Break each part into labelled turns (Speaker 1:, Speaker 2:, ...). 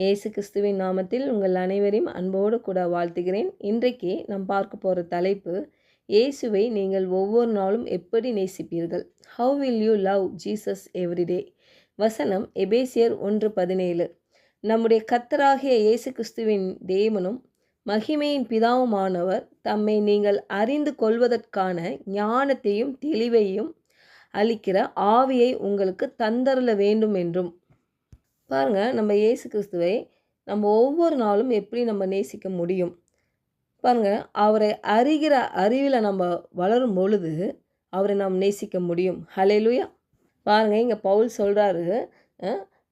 Speaker 1: இயேசு கிறிஸ்துவின் நாமத்தில் உங்கள் அனைவரையும் அன்போடு கூட வாழ்த்துகிறேன். இன்றைக்கு நாம் பார்க்க போகிற தலைப்பு, இயேசுவை நீங்கள் ஒவ்வொரு நாளும் எப்படி நேசிப்பீர்கள்? How will you love Jesus everyday? வசனம் எபேசியர் 1:17. நம்முடைய கர்த்தராகிய இயேசு கிறிஸ்துவின் தேவனும் மகிமையின் பிதாவுமானவர் தம்மை நீங்கள் அறிந்து கொள்வதற்கான ஞானத்தையும் தெளிவையும் அளிக்கிற ஆவியை உங்களுக்கு தந்தருள வேண்டும் என்றும். பாருங்கள், நம்ம இயேசு கிறிஸ்துவை நம்ம ஒவ்வொரு நாளும் எப்படி நம்ம நேசிக்க முடியும்? பாருங்கள், அவரை அறிகிற அறிவில் நம்ம வளரும் பொழுது அவரை நாம் நேசிக்க முடியும். ஹல்லேலூயா. பாருங்கள், இங்கே பவுல் சொல்கிறாரு,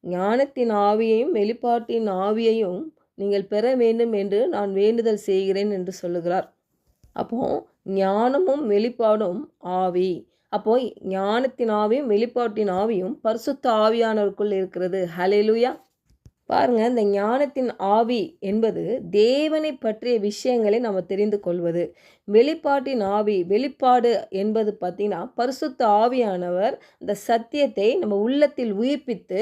Speaker 1: ஞானத்தின் ஆவியையும் வெளிப்பாட்டின் ஆவியையும் நீங்கள் பெற வேண்டும் என்று நான் வேண்டுதல் செய்கிறேன் என்று சொல்லுகிறார். அப்போது ஞானமும் வெளிப்பாடும் ஆவி. அப்போது ஞானத்தின் ஆவியும் வெளிப்பாட்டின் ஆவியும் பரிசுத்த ஆவியானவருக்குள் இருக்கிறது. ஹல்லேலூயா. பாருங்கள், இந்த ஞானத்தின் ஆவி என்பது தேவனை பற்றிய விஷயங்களை நம்ம தெரிந்து கொள்வது. வெளிப்பாட்டின் ஆவி, வெளிப்பாடு என்பது பார்த்திங்கன்னா பரிசுத்த ஆவியானவர் இந்த சத்தியத்தை நம்ம உள்ளத்தில் உயிர்ப்பித்து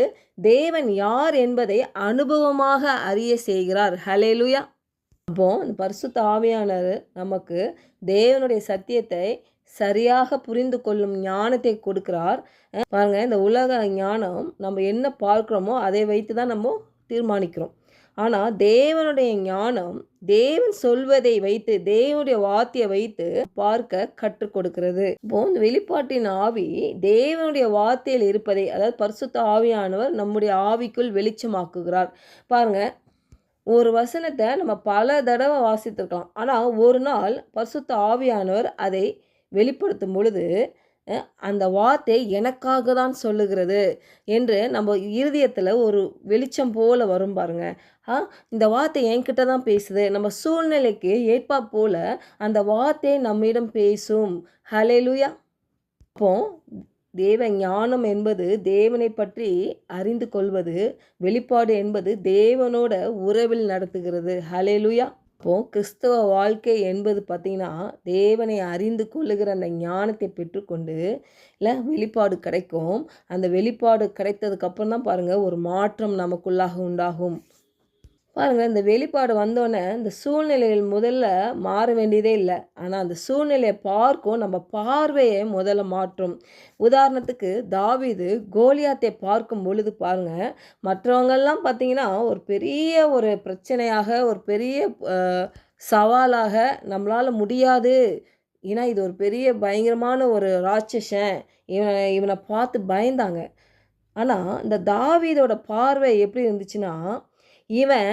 Speaker 1: தேவன் யார் என்பதை அனுபவமாக அறிய செய்கிறார். ஹல்லேலூயா. அப்போது இந்த பரிசுத்த ஆவியானவர் நமக்கு தேவனுடைய சத்தியத்தை சரியாக புரிந்து கொள்ளும் ஞானத்தை கொடுக்கிறார். பாருங்கள், இந்த உலக ஞானம் நம்ம என்ன பார்க்குறோமோ அதை வைத்து தான் நம்ம தீர்மானிக்கிறோம். ஆனால் தேவனுடைய ஞானம் தேவன் சொல்வதை வைத்து, தேவனுடைய வார்த்தையை வைத்து பார்க்க கற்றுக் கொடுக்கிறது. இப்போ இந்த வெளிப்பாட்டின் ஆவி தேவனுடைய வார்த்தையில் இருப்பதை, அதாவது பரிசுத்த ஆவியானவர் நம்முடைய ஆவிக்குள் வெளிச்சமாக்குகிறார். பாருங்கள், ஒரு வசனத்தை நம்ம பல தடவை வாசித்திருக்கலாம், ஆனால் ஒரு நாள் பரிசுத்த ஆவியானவர் அதை வெளிப்படுத்தும் பொழுது அந்த வார்த்தை எனக்காக தான் சொல்லுகிறது என்று நம்ம இருதயத்தில் ஒரு வெளிச்சம் போல் வரும். பாருங்க, இந்த வார்த்தை என்கிட்ட தான் பேசுது. நம்ம சூழ்நிலைக்கு ஏற்பா போல அந்த வார்த்தை நம்மிடம் பேசும். ஹல்லேலூயா. அப்போ தேவ ஞானம் என்பது தேவனை பற்றி அறிந்து கொள்வது, வெளிப்பாடு என்பது தேவனோட உறவில் நடத்துகிறது. ஹல்லேலூயா. இப்போது கிறிஸ்தவ வாழ்க்கை என்பது பார்த்திங்கன்னா தேவனை அறிந்து கொள்ளுகிற அந்த ஞானத்தை பெற்றுக்கொண்டு இல்லை வெளிப்பாடு கிடைக்கும். அந்த வெளிப்பாடு கிடைத்ததுக்கப்புறம் தான் பாருங்கள் ஒரு மாற்றம் நமக்குள்ளாக உண்டாகும். பாருங்கள், இந்த வெளிப்பாடு வந்தோடனே இந்த சூழ்நிலைகள் முதல்ல மாற வேண்டியதே இல்லை. ஆனால் அந்த சூழ்நிலையை பார்க்கும் நம்ம பார்வையை முதல்ல மாற்றும். உதாரணத்துக்கு தாவீது கோலியாத்தை பார்க்கும் பொழுது பாருங்கள், மற்றவங்கள்லாம் பார்த்திங்கன்னா ஒரு பெரிய ஒரு பிரச்சனையாக, ஒரு பெரிய சவாலாக நம்மளால் முடியாது, ஏன்னா இது ஒரு பெரிய பயங்கரமான ஒரு ராட்சசன், இவனை பார்த்து பயந்தாங்க. ஆனால் இந்த தாவீதோட பார்வை எப்படி இருந்துச்சுன்னா, இவன்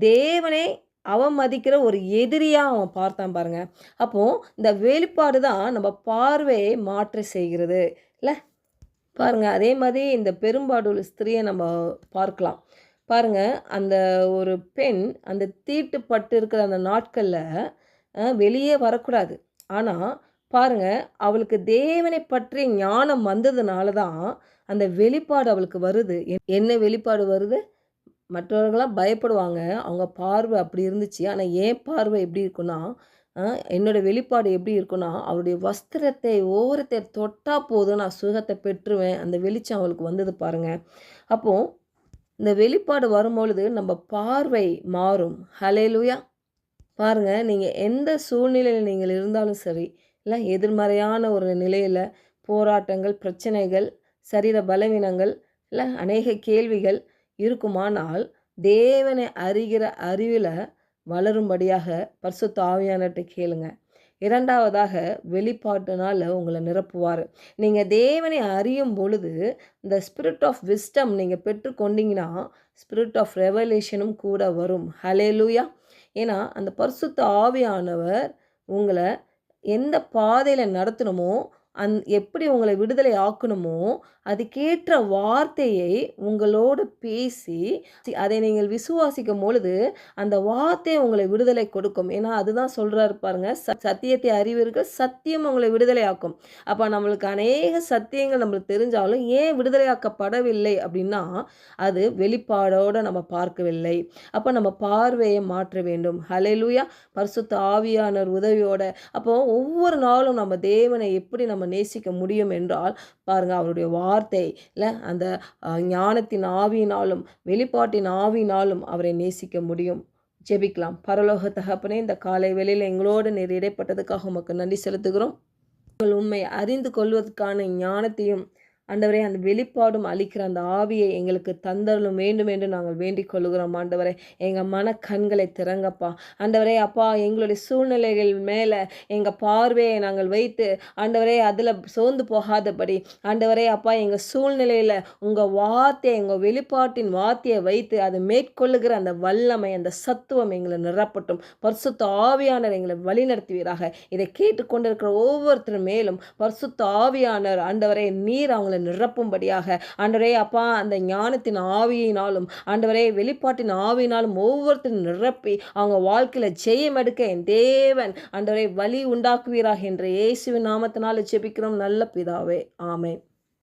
Speaker 1: தேவனை அவமதிக்கிற ஒரு எதிரியாக அவன் பார்த்தான். பாருங்கள், அப்போது இந்த வெளிப்பாடு தான் நம்ம பார்வையை மாற்ற செய்கிறது இல்லை? பாருங்கள், அதே மாதிரி இந்த பெரும்பாடுள்ள ஸ்திரியை நம்ம பார்க்கலாம். பாருங்கள், அந்த ஒரு பெண் அந்த தீட்டுப்பட்டு இருக்கிற அந்த நாட்களில் வெளியே வரக்கூடாது. ஆனால் பாருங்கள், அவளுக்கு தேவனை பற்றி ஞானம் வந்ததுனால தான் அந்த வெளிப்பாடு அவளுக்கு வருது. என்ன வெளிப்பாடு வருது? மற்றவர்களாம் பயப்படுவாங்க, அவங்க பார்வை அப்படி இருந்துச்சு. ஆனால் என் பார்வை எப்படி இருக்குன்னா, என்னோடய வெளிப்பாடு எப்படி இருக்குன்னா, அவருடைய வஸ்திரத்தை ஓரத்தை தொட்டால் போதும் நான் சுகத்தை பெற்றுவேன். அந்த வெளிச்சம் அவளுக்கு வந்தது பாருங்கள். அப்போது இந்த வெளிப்பாடு வரும்பொழுது நம்ம பார்வை மாறும். ஹல்லேலூயா. பாருங்கள், நீங்கள் எந்த சூழ்நிலையில் நீங்கள் இருந்தாலும் சரி, இல்லை எதிர்மறையான ஒரு நிலையில் போராட்டங்கள், பிரச்சனைகள், சரீர பலவீனங்கள், இல்லை அநேக கேள்விகள் இருக்குமானால் தேவனை அறிகிற அறிவில் வளரும்படியாக பரிசுத்த ஆவியானவர்கிட்ட கேளுங்க. இரண்டாவதாக வெளிப்பாட்டுனால் உங்களை நிரப்புவார். நீங்கள் தேவனை அறியும் பொழுது இந்த ஸ்பிரிட் ஆஃப் விஸ்டம் நீங்கள் பெற்றுக்கொண்டீங்கன்னா ஸ்பிரிட் ஆஃப் ரெவலேஷனும் கூட வரும். ஹல்லேலூயா. ஏன்னா அந்த பரிசுத்த ஆவியானவர் உங்களை எந்த பாதையில் நடத்தணுமோ, எப்படி உங்களை விடுதலை ஆக்கணுமோ அதுக்கேற்ற வார்த்தையை உங்களோடு பேசி அதை நீங்கள் விசுவாசிக்கும் பொழுது அந்த வார்த்தை உங்களை விடுதலை கொடுக்கும். ஏன்னா அதுதான் சொல்கிறாரு பாருங்க, சத்தியத்தை அறிவீர்கள், சத்தியம் உங்களை விடுதலை ஆக்கும். அப்போ நம்மளுக்கு அநேக சத்தியங்கள் நம்மளுக்கு தெரிஞ்சாலும் ஏன் விடுதலையாக்கப்படவில்லை அப்படின்னா அது வெளிப்பாடோடு நம்ம பார்க்கவில்லை. அப்போ நம்ம பார்வையை மாற்ற வேண்டும். ஹல்லேலூயா. பரிசுத்த ஆவியானவர் உதவியோட அப்போ ஒவ்வொரு நாளும் நம்ம தேவனை எப்படி நம்ம நேசிக்க முடியும் என்றால் பாருங்கள், அவருடைய வார்த்தை இல்லை அந்த ஞானத்தின் ஆவியினாலும் வெளிப்பாட்டின் ஆவியினாலும் அவரை நேசிக்க முடியும். ஜெபிக்கலாம். பரலோக தகப்பனே, இந்த காலை வேளையில் எங்களோடு நீர் இடைப்பட்டதுக்காக உமக்கு நன்றி செலுத்துகிறோம். உண்மை அறிந்து கொள்வதற்கான ஞானத்தையும் ஆண்டவரே அந்த வெளிப்பாடும் அளிக்கிற அந்த ஆவியை எங்களுக்கு தந்தரலும் வேண்டும் என்று நாங்கள் வேண்டிக் கொள்கிறோம். ஆண்டவரே, எங்கள் மன கண்களை திறங்கப்பா. ஆண்டவரே அப்பா, எங்களுடைய சூழ்நிலைகள் மேலே எங்கள் பார்வையை நாங்கள் வைத்து ஆண்டவரே அதில் சோர்ந்து போகாதபடி ஆண்டவரே அப்பா, எங்கள் சூழ்நிலையில் உங்கள் வார்த்தையை, எங்கள் வெளிப்பாட்டின் வார்த்தையை வைத்து அதை மேற்கொள்ளுகிற அந்த வல்லமை, அந்த சத்துவம் எங்களை நிரப்பட்டும். பரிசுத்த ஆவியானவர் எங்களை வழிநடத்துவீராக. இதை கேட்டுக்கொண்டிருக்கிற ஒவ்வொருத்தரும் மேலும் பரிசுத்த ஆவியானவர் ஆண்டவரே நீர் அவங்களை நிரப்பும்படியாக ஆண்டவரே அப்பா, அந்த ஞானத்தின் ஆவியினாலும் ஆண்டவரே வெளிப்பாட்டின் ஆவியினாலும் ஒவ்வொருத்தரும் நிரப்பி அவங்க வாழ்க்கையில ஜெயம் எடுக்க என் தேவன் ஆண்டவரே வழி உண்டாக்குவீராக என்ற இயேசுவின் நாமத்தினால ஜெபிக்கிறோம் நல்ல பிதாவே. ஆமென்.